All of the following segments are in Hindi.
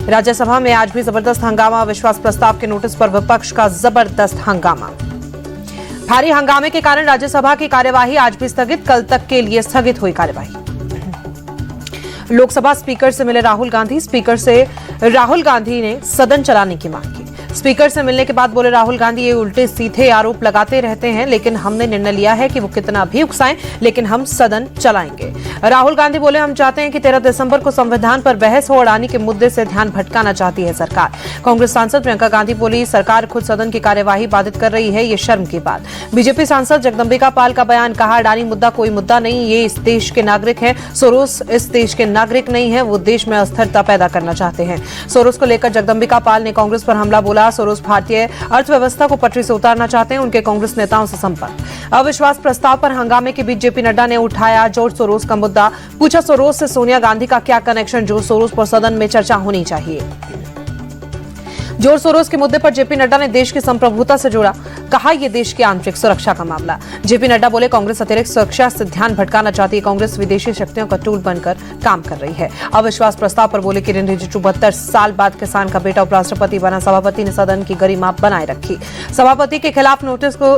राज्यसभा में आज भी जबरदस्त हंगामा, विश्वास प्रस्ताव के नोटिस पर विपक्ष का जबरदस्त हंगामा। भारी हंगामे के कारण राज्यसभा की कार्यवाही आज भी स्थगित, कल तक के लिए स्थगित हुई कार्यवाही। लोकसभा स्पीकर से मिले राहुल गांधी, स्पीकर से राहुल गांधी ने सदन चलाने की मांग की। स्पीकर से मिलने के बाद बोले राहुल गांधी, ये उल्टे सीधे आरोप लगाते रहते हैं, लेकिन हमने निर्णय लिया है कि वो कितना भी उकसाएं, लेकिन हम सदन चलाएंगे। राहुल गांधी बोले, हम चाहते हैं कि 13 दिसंबर को संविधान पर बहस हो, अडानी के मुद्दे से ध्यान भटकाना चाहती है सरकार। कांग्रेस सांसद प्रियंका गांधी बोली, सरकार खुद सदन की कार्यवाही बाधित कर रही है, ये शर्म की बात। बीजेपी सांसद जगदंबिका पाल का बयान, कहा अडानी मुद्दा कोई मुद्दा नहीं, ये इस देश के नागरिक है, सोरोस इस देश के नागरिक नहीं है, वो देश में अस्थिरता पैदा करना चाहते हैं। सोरोस को लेकर जगदंबिका पाल ने कांग्रेस पर हमला बोला, सोरोस भारतीय अर्थव्यवस्था को पटरी से उतारना चाहते हैं, उनके कांग्रेस नेताओं से संपर्क। अविश्वास प्रस्ताव पर हंगामे के बीच जेपी नड्डा ने उठाया जॉर्ज सोरोस का मुद्दा, पूछा सोरोस से सोनिया गांधी का क्या कनेक्शन, जॉर्ज सोरोस पर सदन में चर्चा होनी चाहिए। जॉर्ज सोरोस के मुद्दे पर जेपी नड्डा ने देश की संप्रभुता से जोड़ा, कहा यह देश की आंतरिक सुरक्षा का मामला। जेपी नड्डा बोले, कांग्रेस अतिरिक्त सुरक्षा से ध्यान भटकाना चाहती है, कांग्रेस विदेशी शक्तियों का टूल बनकर काम कर रही है। अविश्वास प्रस्ताव पर बोले किरण रिजिजू, 72 साल बाद किसान का बेटा उपराष्ट्रपति बना, सभापति ने सदन की गरिमा बनाए रखी। सभापति के खिलाफ नोटिस को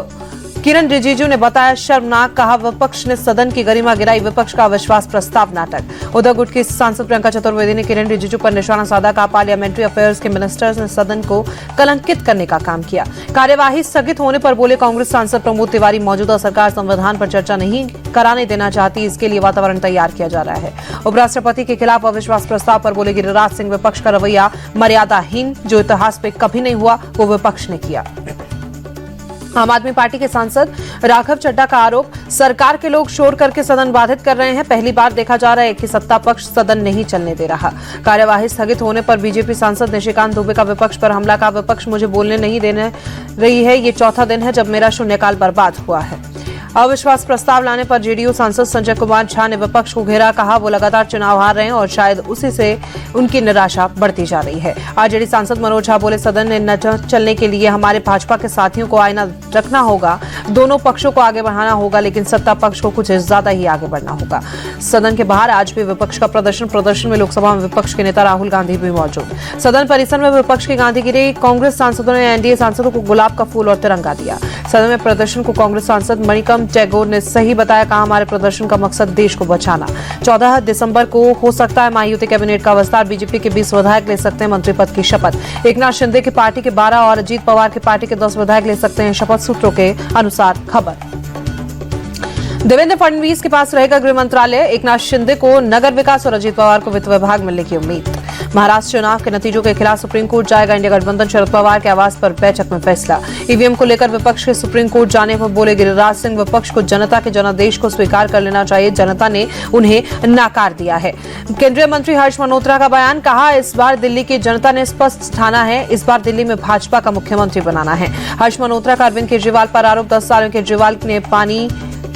किरण रिजिजू ने बताया शर्मनाक, कहा विपक्ष ने सदन की गरिमा गिराई, विपक्ष का अविश्वास प्रस्ताव नाटक। उधर गुट की सांसद प्रियंका चतुर्वेदी ने किरण रिजिजू पर निशाना साधा, कहा पार्लियामेंट्री अफेयर्स के मिनिस्टर्स ने सदन को कलंकित करने का काम किया। कार्यवाही स्थगित होने पर बोले कांग्रेस सांसद प्रमोद तिवारी, मौजूदा सरकार संविधान पर चर्चा नहीं कराने देना चाहती, इसके लिए वातावरण तैयार किया जा रहा है। उपराष्ट्रपति के खिलाफ अविश्वास प्रस्ताव पर बोले गिरिराज सिंह, विपक्ष का रवैया मर्यादाहीन, जो इतिहास में कभी नहीं हुआ वो विपक्ष ने किया। आम आदमी पार्टी के सांसद राघव चड्ढा का आरोप, सरकार के लोग शोर करके सदन बाधित कर रहे हैं, पहली बार देखा जा रहा है कि सत्ता पक्ष सदन नहीं चलने दे रहा। कार्यवाही स्थगित होने पर बीजेपी सांसद निशिकांत दुबे का विपक्ष पर हमला, का विपक्ष मुझे बोलने नहीं देने रही है, ये चौथा दिन है जब मेरा शून्यकाल बर्बाद हुआ है। अविश्वास प्रस्ताव लाने पर जेडीयू सांसद संजय कुमार झा ने विपक्ष को घेरा, कहा वो लगातार चुनाव हार रहे हैं और शायद उसी से उनकी निराशा बढ़ती जा रही है। आरजेडी सांसद मनोज झा बोले, सदन में न चलने के लिए हमारे भाजपा के साथियों को आईना रखना होगा, दोनों पक्षों को आगे बढ़ाना होगा, लेकिन सत्ता पक्ष को कुछ ज्यादा ही आगे बढ़ना होगा। सदन के बाहर आज भी विपक्ष का प्रदर्शन में लोकसभा में विपक्ष के नेता राहुल गांधी भी मौजूद। सदन परिसर में विपक्ष की गांधीगिरी, कांग्रेस सांसदों ने एनडीए सांसदों को गुलाब का फूल और तिरंगा दिया। सदन में प्रदर्शन को कांग्रेस सांसद मणिकम टैगोर ने सही बताया, कहा हमारे प्रदर्शन का मकसद देश को बचाना। 14 दिसंबर को हो सकता है महायुति कैबिनेट का विस्तार, बीजेपी के 20 विधायक ले सकते हैं मंत्री पद की शपथ। एकनाथ शिंदे की पार्टी के 12 और अजीत पवार की पार्टी के 10 विधायक ले सकते हैं शपथ, सूत्रों के अनुसार खबर। देवेंद्र फडणवीस के पास रहेगा गृह मंत्रालय, एकनाथ शिंदे को नगर विकास और अजीत पवार को वित्त विभाग मिलने की उम्मीद। महाराष्ट्र चुनाव के नतीजों के खिलाफ सुप्रीम कोर्ट जाएगा इंडिया गठबंधन, शरद पवार के आवास पर बैठक में फैसला। ईवीएम को लेकर विपक्ष के सुप्रीम कोर्ट जाने पर बोले गिरिराज सिंह, विपक्ष को जनता के जनादेश को स्वीकार कर लेना चाहिए, जनता ने उन्हें नकार दिया है। केंद्रीय मंत्री हर्ष मल्होत्रा का बयान, कहा इस बार दिल्ली की जनता ने स्पष्ट ठाना है, इस बार दिल्ली में भाजपा का मुख्यमंत्री बनाना है। हर्ष मल्होत्रा का अरविंद केजरीवाल पर आरोप, 10 साल में केजरीवाल ने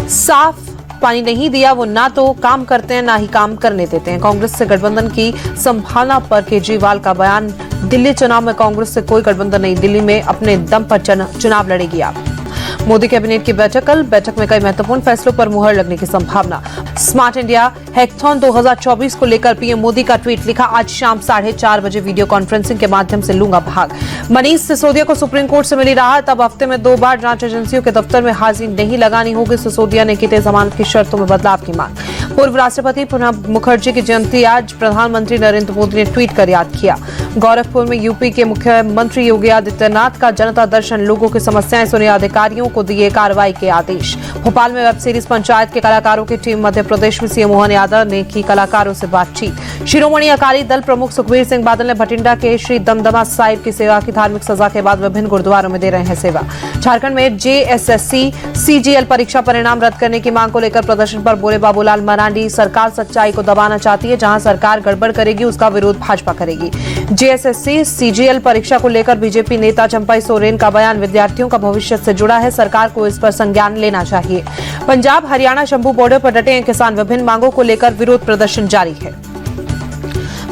साफ पानी नहीं दिया, वो ना तो काम करते हैं ना ही काम करने देते हैं। कांग्रेस से गठबंधन की संभावना पर केजरीवाल का बयान, दिल्ली चुनाव में कांग्रेस से कोई गठबंधन नहीं, दिल्ली में अपने दम पर चुनाव लड़ेगी आप। मोदी कैबिनेट की बैठक कल, बैठक में कई महत्वपूर्ण फैसलों पर मुहर लगने की संभावना। स्मार्ट इंडिया हैकाथॉन 2024 को लेकर पीएम मोदी का ट्वीट, लिखा आज शाम 4:30 बजे वीडियो कॉन्फ्रेंसिंग के माध्यम से लूंगा भाग। मनीष सिसोदिया को सुप्रीम कोर्ट से मिली राहत, अब हफ्ते में 2 बार जांच एजेंसियों के दफ्तर में हाजिरी नहीं लगानी होगी। सिसोदिया ने की जमानत की शर्तों में बदलाव की मांग। पूर्व राष्ट्रपति प्रणब मुखर्जी की जयंती आज, प्रधानमंत्री नरेंद्र मोदी ने ट्वीट कर याद किया। गोरखपुर में यूपी के मुख्यमंत्री योगी आदित्यनाथ का जनता दर्शन, लोगों की समस्याएं सुने, अधिकारियों को दिए कार्रवाई के आदेश। भोपाल में वेब सीरीज पंचायत के कलाकारों की टीम, मध्य प्रदेश में सीएम मोहन यादव ने की कलाकारों से बातचीत। शिरोमणि अकाली दल प्रमुख सुखबीर सिंह बादल ने भटिंडा के श्री दमदमा साहिब की सेवा की, धार्मिक सजा के बाद विभिन्न गुरुद्वारों में दे रहे हैं सेवा। झारखंड में जेएसएससी सीजीएल परीक्षा परिणाम रद्द करने की मांग को लेकर प्रदर्शन पर बोले बाबूलाल मरांडी, सरकार सच्चाई को दबाना चाहती है, जहां सरकार गड़बड़ करेगी उसका विरोध भाजपा करेगी। जेएसएससी सीजीएल परीक्षा को लेकर बीजेपी नेता चंपई सोरेन का बयान, विद्यार्थियों का भविष्य से जुड़ा है, सरकार को इस पर संज्ञान लेना चाहिए। पंजाब हरियाणा शंभू बॉर्डर पर डटे हैं किसान, विभिन्न मांगों को लेकर विरोध प्रदर्शन जारी है।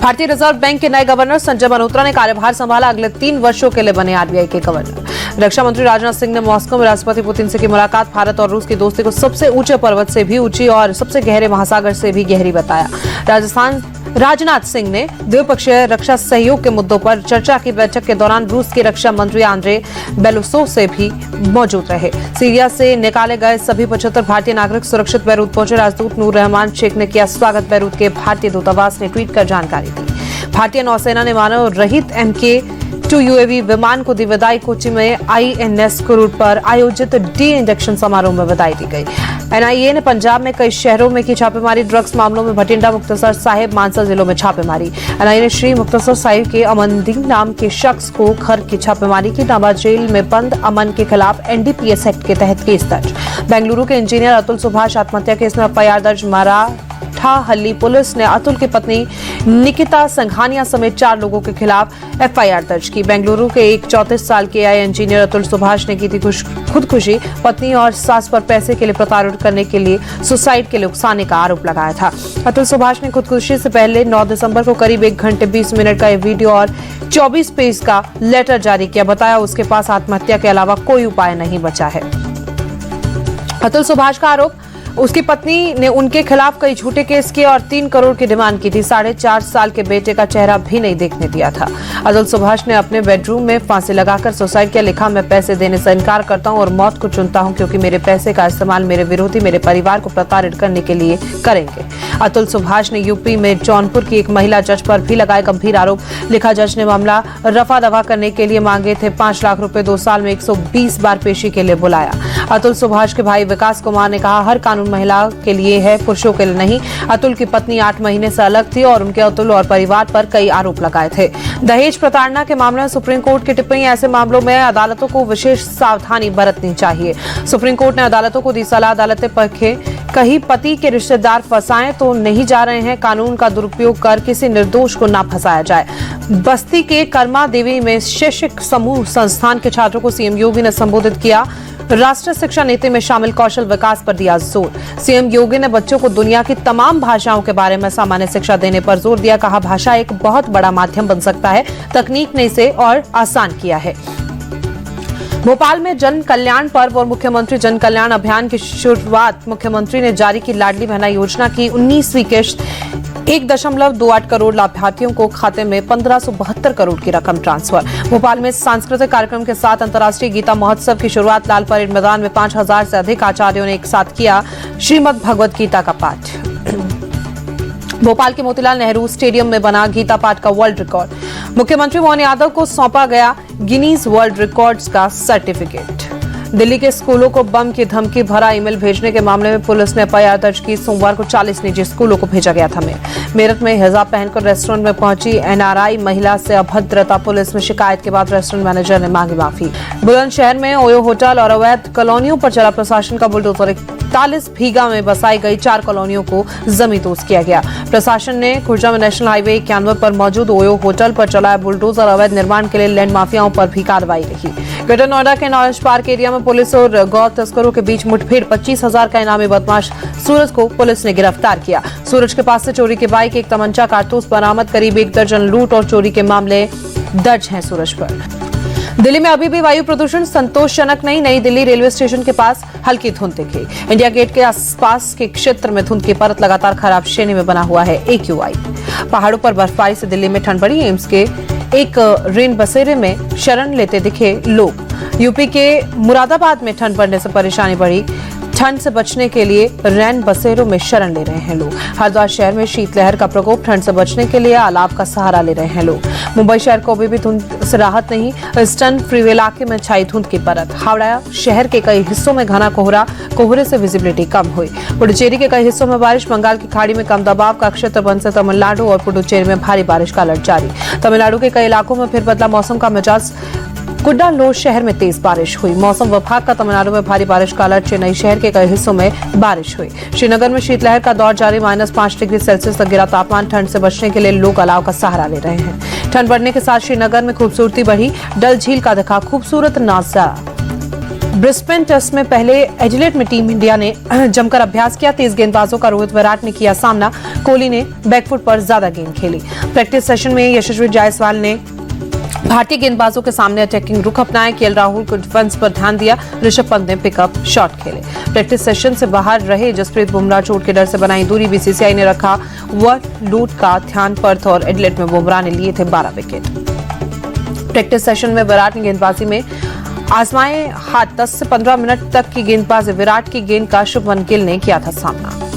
भारतीय रिजर्व बैंक के नए गवर्नर संजय मल्होत्रा ने कार्यभार संभाला, अगले 3 वर्षों के लिए बने आरबीआई के गवर्नर। रक्षा मंत्री राजनाथ सिंह ने मॉस्को में राष्ट्रपति पुतिन से की मुलाकात, भारत और रूस की दोस्ती को सबसे ऊंचे पर्वत से भी ऊंची और सबसे गहरे महासागर से भी गहरी बताया। राजस्थान राजनाथ सिंह ने द्विपक्षीय रक्षा सहयोग के मुद्दों पर चर्चा की। बैठक के दौरान रूस के रक्षा मंत्री आंद्रे बेलोसोव से भी मौजूद रहे। सीरिया से निकाले गए सभी 75 भारतीय नागरिक सुरक्षित बैरूत पहुंचे। राजदूत नूर रहमान शेख ने किया स्वागत। बैरूत के भारतीय दूतावास ने ट्वीट कर जानकारी दी। भारतीय नौसेना ने मानव रहित MK2 UAV विमान को दी विदाई। कोच्चि में INS कुरुड पर आयोजित डी इंडक्शन समारोह में विदाई दी गई। NIA ने पंजाब में कई शहरों में की छापेमारी। ड्रग्स मामलों में भटिंडा, मुक्तसर साहिब, मानसा जिलों में छापेमारी। NIA ने श्री मुक्तसर साहिब के अमनदीन नाम के शख्स को घर की छापेमारी की। नाभा जेल में बंद अमन के खिलाफ NDPS एक्ट के तहत केस दर्ज। बेंगलुरु के इंजीनियर अतुल सुभाष आत्महत्या केस में FIR दर्ज। मराठाहल्ली पुलिस ने अतुल की पत्नी निकिता संघानिया समेत 4 लोगों के खिलाफ FIR दर्ज की। बेंगलुरु के एक 34 साल के इंजीनियर अतुल सुभाष ने की थी खुदकुशी। पत्नी और सास पर पैसे के लिए प्रताड़ित करने के लिए सुसाइड के लिए उकसाने का आरोप लगाया था। अतुल सुभाष ने खुदकुशी से पहले 9 दिसंबर को करीब 1 घंटे 20 मिनट का वीडियो और 24 पेज का लेटर जारी किया। बताया उसके पास आत्महत्या के अलावा कोई उपाय नहीं बचा है। अतुल सुभाष का आरोप, उसकी पत्नी ने उनके खिलाफ कई झूठे केस किए और 3 करोड़ की डिमांड की थी। 4.5 साल के बेटे का चेहरा भी नहीं देखने दिया था। अतुल सुभाष ने अपने बेडरूम में फांसी लगाकर सुसाइड किया। लिखा, मैं पैसे देने से इनकार करता हूं और मौत को चुनता हूं क्योंकि मेरे पैसे का इस्तेमाल मेरे विरोधी मेरे परिवार को प्रताड़ित करने के लिए करेंगे। अतुल सुभाष ने यूपी में जौनपुर की एक महिला जज पर भी लगाए गंभीर आरोप। लिखा, जज ने मामला रफा दफा करने के लिए मांगे थे 5 लाख रुपए। 2 साल में 120 बार पेशी के लिए बुलाया। अतुल सुभाष के भाई विकास कुमार ने कहा, हर कानून महिला के लिए है, पुरुषों के लिए नहीं। अतुल की पत्नी 8 महीने से अलग थी और उनके अतुल और परिवार पर कई आरोप लगाए थे। दहेज प्रताड़ना के मामले में सुप्रीम कोर्ट की टिप्पणी, ऐसे मामलों में अदालतों को विशेष सावधानी बरतनी चाहिए। सुप्रीम कोर्ट ने अदालतों को दी सलाह। अदालतें पखे कहीं पति के रिश्तेदार फंसाएं तो नहीं जा रहे हैं। कानून का दुरुपयोग कर किसी निर्दोष को ना फंसाया जाए। बस्ती के कर्मा देवी में शैक्षिक समूह संस्थान के छात्रों को CM योगी ने संबोधित किया। राष्ट्रीय शिक्षा नीति में शामिल कौशल विकास पर दिया जोर। CM योगी ने बच्चों को दुनिया की तमाम भाषाओं के बारे में सामान्य शिक्षा देने पर जोर दिया। कहा, भाषा एक बहुत बड़ा माध्यम बन सकता है। तकनीक ने इसे और आसान किया है। भोपाल में जन कल्याण पर्व और मुख्यमंत्री जन कल्याण अभियान की शुरुआत। मुख्यमंत्री ने जारी की लाडली बहना योजना की 19वीं किश्त। 1.28 करोड़ लाभार्थियों को खाते में 1572 करोड़ की रकम ट्रांसफर। भोपाल में सांस्कृतिक कार्यक्रम के साथ अंतर्राष्ट्रीय गीता महोत्सव की शुरुआत। लाल परेड मैदान में 5000 से अधिक आचार्यों ने एक साथ किया श्रीमद् भगवद गीता का पाठ। भोपाल के मोतीलाल नेहरू स्टेडियम में बना गीता पाठ का वर्ल्ड रिकॉर्ड। मुख्यमंत्री मोहन यादव को सौंपा गया गिनीज वर्ल्ड रिकॉर्ड्स का सर्टिफिकेट। दिल्ली के स्कूलों को बम की धमकी भरा ईमेल भेजने के मामले में पुलिस ने FIR दर्ज की। सोमवार को 40 निजी स्कूलों को भेजा गया था मेरठ में हिजाब पहनकर रेस्टोरेंट में पहुंची NRI महिला से अभद्रता। पुलिस में शिकायत के बाद रेस्टोरेंट मैनेजर ने मांगी माफी। बुलंदशहर में ओयो होटल और अवैध कॉलोनियों पर चला प्रशासन का बुलडोजर। 41 भीगा में बसाई गई 4 कॉलोनियों को जमींदोज किया गया। प्रशासन ने खुर्जा में नेशनल हाईवे 91 पर मौजूद ओयो होटल पर चलाया बुलडोजर। अवैध निर्माण के लिए लैंड माफियाओं पर भी कार्रवाई रही। ग्रेटर नोएडा के नॉलेज पार्क एरिया में पुलिस और गौ तस्करों के बीच मुठभेड़। 25,000 का इनामी बदमाश सूरज को पुलिस ने गिरफ्तार किया। सूरज के पास से चोरी की बाइक, एक तमंचा, कारतूस बरामद। करीब 1 दर्जन लूट और चोरी के मामले दर्ज हैं सूरज पर। दिल्ली में अभी भी वायु प्रदूषण संतोषजनक नहीं। नई दिल्ली रेलवे स्टेशन के पास हल्की धुंध दिखी। इंडिया गेट के आसपास के क्षेत्र में धुंध की परत लगातार खराब श्रेणी में बना हुआ है। AQI। पहाड़ों पर बर्फबारी से दिल्ली में ठंड बढ़ी। एम्स के एक रेन बसेरे में शरण लेते दिखे लोग। यूपी के मुरादाबाद में ठंड बढ़ने से परेशानी बढ़ी। ठंड से बचने के लिए रैन बसेरों में शरण ले रहे हैं लोग। हरिद्वार शहर में शीतलहर का प्रकोप। ठंड से बचने के लिए अलाव का सहारा ले रहे हैं लोग। मुंबई शहर को अभी भी धुंध से राहत नहीं। ईस्टर्न फ्रीवे इलाके में छाई धुंध की परत। हावड़ा शहर के कई हिस्सों में घना कोहरा। कोहरे से विजिबिलिटी कम हुई। पुडुचेरी के कई हिस्सों में बारिश। बंगाल की खाड़ी में कम दबाव का क्षेत्र बनने से तमिलनाडु और पुडुचेरी में भारी बारिश का अलर्ट जारी। तमिलनाडु के कई इलाकों में फिर बदला मौसम का मिजाज। कुड्डालोर शहर में तेज बारिश हुई। मौसम विभाग का तमिलनाडु में भारी बारिश का अलर्ट। चेन्नई शहर के कई हिस्सों में बारिश हुई। श्रीनगर में शीतलहर का दौर जारी। -5 डिग्री सेल्सियस तक गिरा तापमान। ठंड से बचने के लिए लोग अलाव का सहारा ले रहे हैं। ठंड बढ़ने के साथ श्रीनगर में खूबसूरती बढ़ी। डल झील का दिखा खूबसूरत नजारा। ब्रिस्बेन टेस्ट में पहले एडिलेड में टीम इंडिया ने जमकर अभ्यास किया। तेज गेंदबाजों का रोहित विराट ने किया सामना। कोहली ने बैकफुट पर ज्यादा गेंद खेली। प्रैक्टिस सेशन में यशस्वी जायसवाल ने भारतीय गेंदबाजों के सामने अटैकिंग रुख अपनाया। केएल राहुल को डिफेंस पर ध्यान दिया। ऋषभ पंत ने पिकअप शॉट खेले। प्रैक्टिस सेशन से बाहर रहे जसप्रीत बुमराह चोट के डर से बनाई दूरी। बीसीसीआई ने रखा वर्कलोड का ध्यान। पर्थ और एडिलेड में बुमराह ने लिए थे 12 विकेट। प्रैक्टिस सेशन में विराट ने गेंदबाजी में आजमाए हाथ। 10 से 15 मिनट तक की गेंदबाजी विराट की गेंद का शुभमन गिल ने किया था सामना।